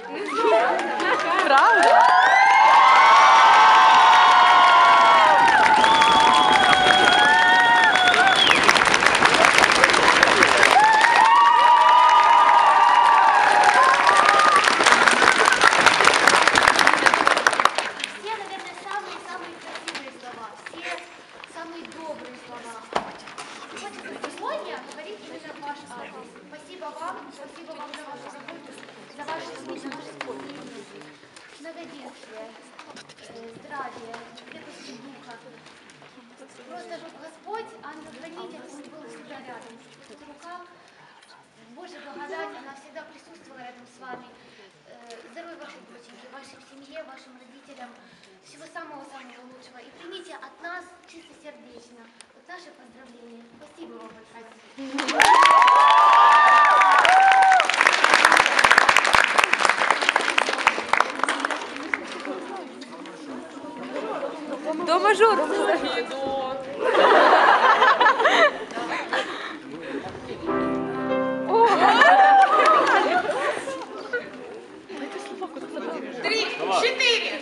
Правда? Многоденствие, здравие, крепости духа. Просто Господь, ангел-хранитель, Он был всегда рядом. Рука Божьей благодати, она всегда присутствовала рядом с вами. Здоровья вашей доченьки, вашей семье, вашим родителям. Всего самого-самого лучшего. И примите от нас чистосердечно вот наши поздравления. Спасибо вам большое. До мажору. Три, четыре.